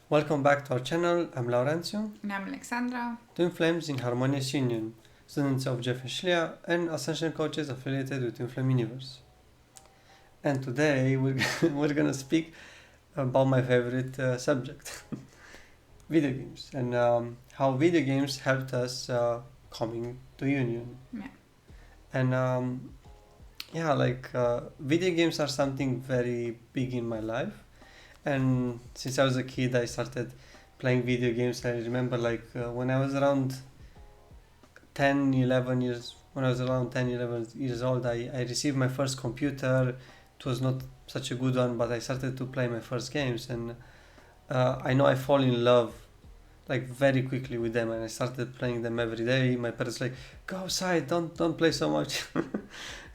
Welcome back to our channel. I'm Laurentiu, And I'm Alexandra. Twin Flames in Harmonious Union, students of Jeff and Shaleia, and Ascension coaches affiliated with Twin Flame Universe. And today we're gonna speak about my favorite subject, video games, and how video games helped us coming to union. Yeah. And video games are something very big in my life. And since I was a kid, I started playing video games. I remember when I was around 10, 11 years, when I was around 10, 11 years old, I received my first computer. It was not such a good one, but I started to play my first games. And I know I fall in love very quickly with them. And I started playing them every day. My parents go outside, don't play so much.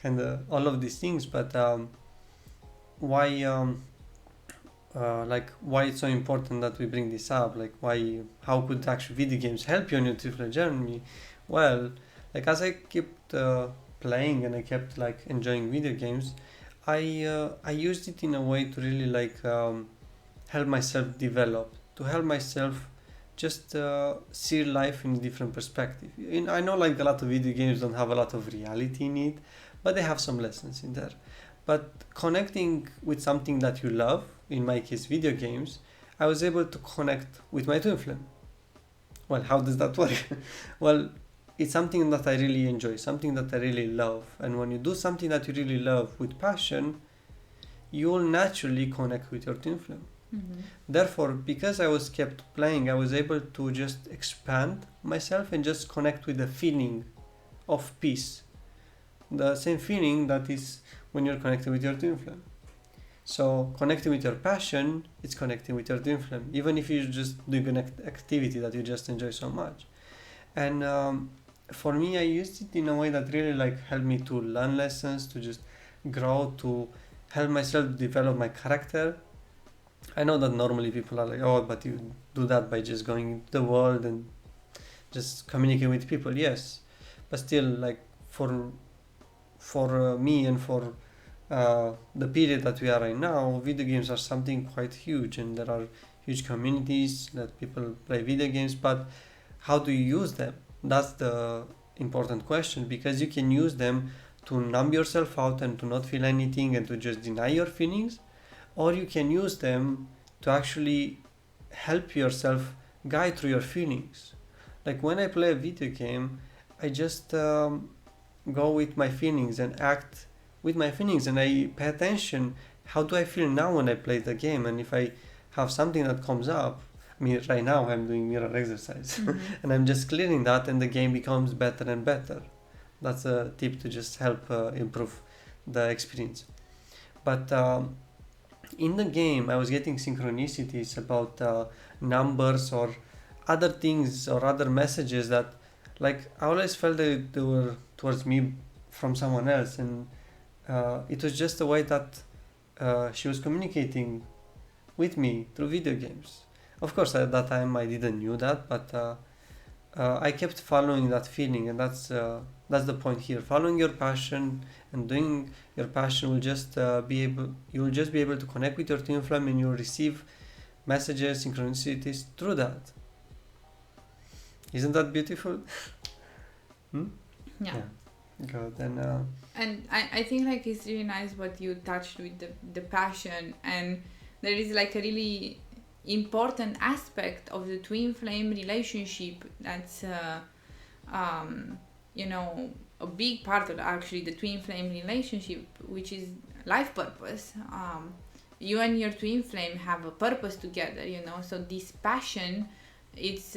And all of these things. But why... why it's so important that we bring this up, how could actually video games help you on your Twin Flame journey? Well, as I kept playing and I kept enjoying video games, I used it in a way to really help myself develop, to help myself just see life in a different perspective. And I know a lot of video games don't have a lot of reality in it, but they have some lessons in there. But connecting with something that you love, in my case video games, I was able to connect with my twin flame. Well, how does that work? Well, it's something that I really enjoy, something that I really love. And when you do something that you really love with passion, you will naturally connect with your twin flame. Mm-hmm. Therefore, because I was kept playing, I was able to just expand myself and just connect with the feeling of peace. The same feeling that is when you're connected with your twin flame. So connecting with your passion, it's connecting with your twin flame, even if you're just doing an activity that you just enjoy so much. And for me, I used it in a way that really helped me to learn lessons, to just grow, to help myself develop my character. I know that normally people are oh, but you do that by just going into the world and just communicating with people. Yes, but still, for me and for the period that we are right now, video games are something quite huge, and there are huge communities that people play video games. But how do you use them? That's the important question, because you can use them to numb yourself out and to not feel anything and to just deny your feelings, or you can use them to actually help yourself guide through your feelings. When I play a video game, I just go with my feelings and act with my feelings, and I pay attention. How do I feel now when I play the game? And if I have something that comes up, right now I'm doing mirror exercise, Mm-hmm. and I'm just clearing that, and the game becomes better and better. That's a tip to just help improve the experience. But in the game, I was getting synchronicities about numbers or other things or other messages that, I always felt that they were towards me from someone else, and it was just the way that she was communicating with me through video games. Of course, at that time I didn't knew that, but I kept following that feeling, and that's the point here. Following your passion and doing your passion will just you will just be able to connect with your twin flame, and you'll receive messages, synchronicities through that. Isn't that beautiful? Yeah. Good. And I think it's really nice what you touched with the passion, and there is a really important aspect of the twin flame relationship that's a big part of actually the twin flame relationship, which is life purpose. You and your twin flame have a purpose together, so this passion, it's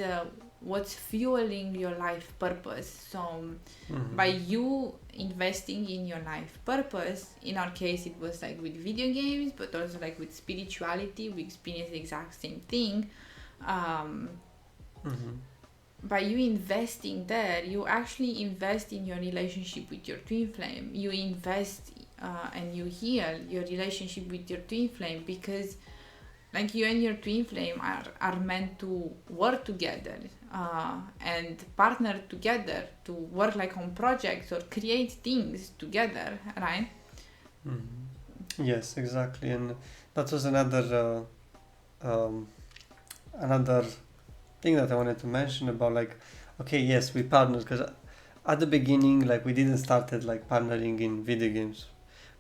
what's fueling your life purpose. So by you investing in your life purpose, in our case it was with video games, but also with spirituality, we experienced the exact same thing. By you investing there, you actually invest in your relationship with your twin flame. You invest and you heal your relationship with your twin flame, because you and your twin flame are meant to work together and partner together to work on projects or create things together, right? Yes, exactly. And that was another another thing that I wanted to mention about like, okay, yes, we partnered because at the beginning, like we didn't started like partnering in video games,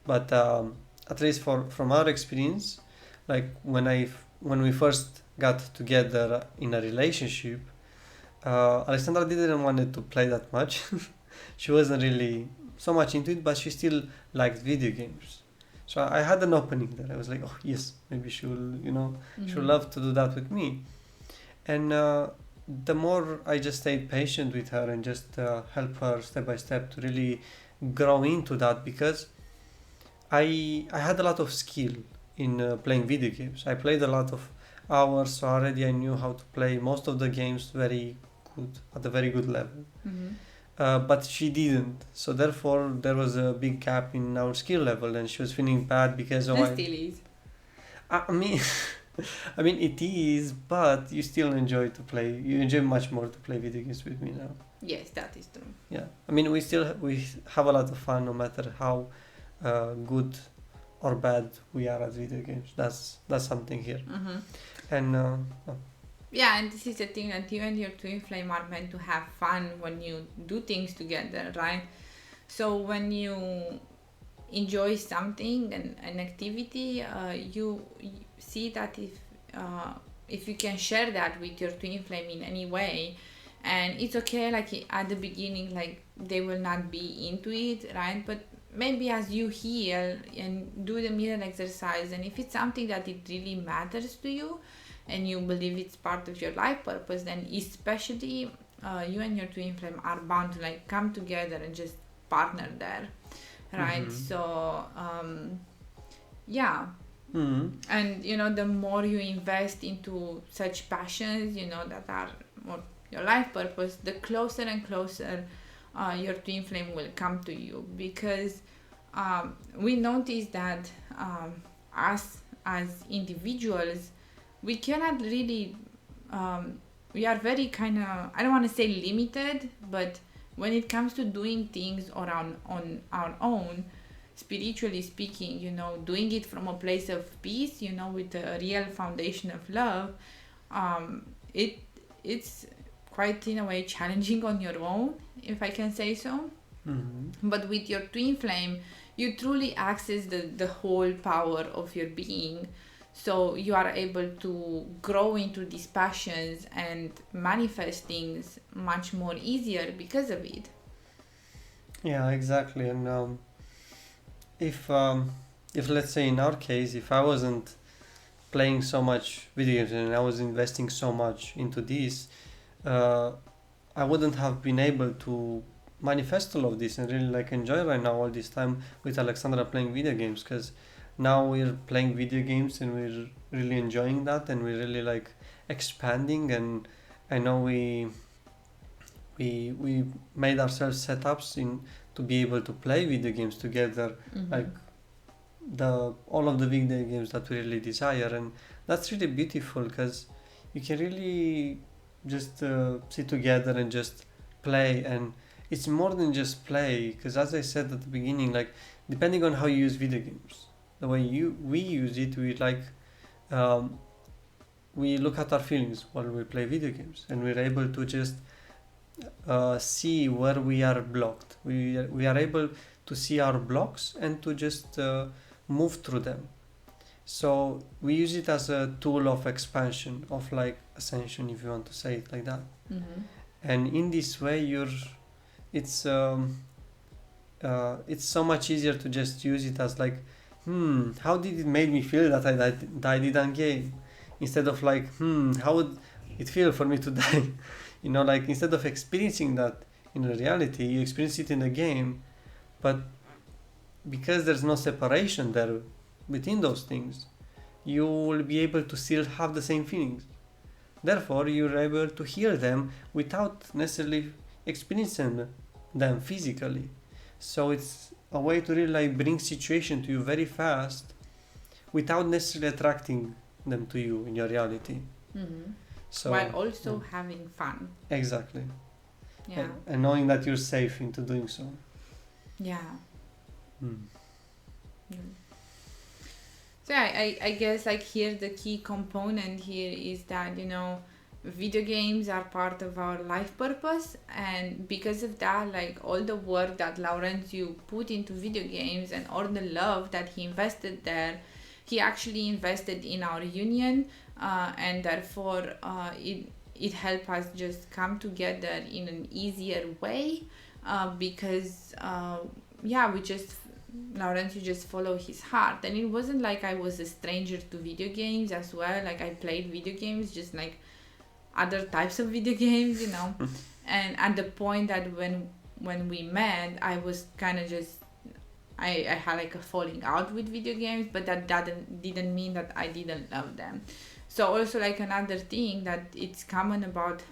but at least from our experience, like when we first got together in a relationship, Alexandra didn't want to play that much. She wasn't really so much into it, but she still liked video games. So I had an opening there. I was like, oh yes, maybe she'll love to do that with me. And the more I just stayed patient with her and just help her step by step to really grow into that, because I had a lot of skill in playing video games. I played a lot of hours, so already I knew how to play most of the games very good, at a very good level. But she didn't, so therefore there was a big gap in our skill level, and she was feeling bad because There still is. I mean, I mean it is, but you still enjoy to play. You enjoy much more to play video games with me now. Yes, that is true. Yeah, I mean we have a lot of fun no matter how good or bad we are at video games. That's something here. And yeah, and this is the thing that you and your twin flame are meant to have fun when you do things together, right? So when you enjoy something and an activity, you see that if you can share that with your twin flame in any way, and it's okay, like at the beginning, like they will not be into it, right? But maybe as you heal and do the mirror exercise, and if it's something that it really matters to you and you believe it's part of your life purpose, then especially you and your twin flame are bound to like come together and just partner there, right? So yeah. And the more you invest into such passions, that are more your life purpose, the closer and closer your twin flame will come to you, because we notice that us as individuals, we cannot really we are very kind of, I don't want to say limited, but when it comes to doing things on our own, spiritually speaking, doing it from a place of peace, with a real foundation of love, it's quite in a way challenging on your own, if I can say so. But with your twin flame, you truly access the whole power of your being, so you are able to grow into these passions and manifest things much more easier because of it. Yeah, exactly. And if let's say in our case, if I wasn't playing so much video games and I was investing so much into this, I wouldn't have been able to manifest all of this and really like enjoy right now all this time with Alexandra playing video games, because now we're playing video games and we're really enjoying that, and we're really like expanding. And I know we made ourselves setups in to be able to play video games together, like all of the video games that we really desire. And that's really beautiful, because you can really just sit together and just play. And it's more than just play, because as I said at the beginning, like depending on how you use video games, the way we use it, we look at our feelings while we play video games, and we're able to just see where we are blocked. We are able to see our blocks and to just move through them. So we use it as a tool of expansion, of like ascension, if you want to say it like that. And in this way, it's so much easier to just use it as like, how did it make me feel that I didn't game, instead of like, how would it feel for me to die? Like instead of experiencing that in reality, you experience it in a game, but because there's no separation there between those things, you will be able to still have the same feelings. Therefore, you're able to hear them without necessarily experiencing them physically. So it's a way to really like bring situation to you very fast without necessarily attracting them to you in your reality. So, while also having fun. Exactly. Yeah. And knowing that you're safe into doing so. Yeah. So I guess like here the key component here is that, you know, video games are part of our life purpose, and because of that, like all the work that Laurentiu put into video games and all the love that he invested there, he actually invested in our union, and therefore it helped us just come together in an easier way, because we just Laurentiu just follow his heart, and it wasn't like I was a stranger to video games as well. Like I played video games just like other types of video games, you know. And at the point that when we met, I was kind of just I had like a falling out with video games, but that didn't mean that I didn't love them. So also like another thing that it's common about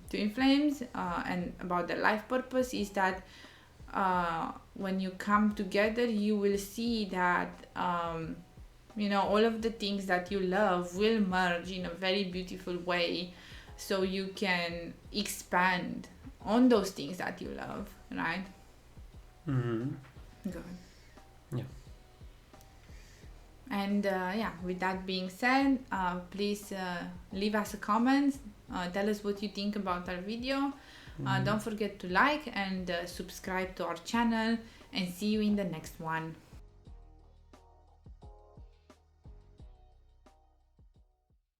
twin flames and about their life purpose is that when you come together, you will see that you know, all of the things that you love will merge in a very beautiful way, so you can expand on those things that you love, right? Mm-hmm. Good. Yeah. And with that being said, please leave us a comment, tell us what you think about our video. Don't forget to like and subscribe to our channel, and see you in the next one.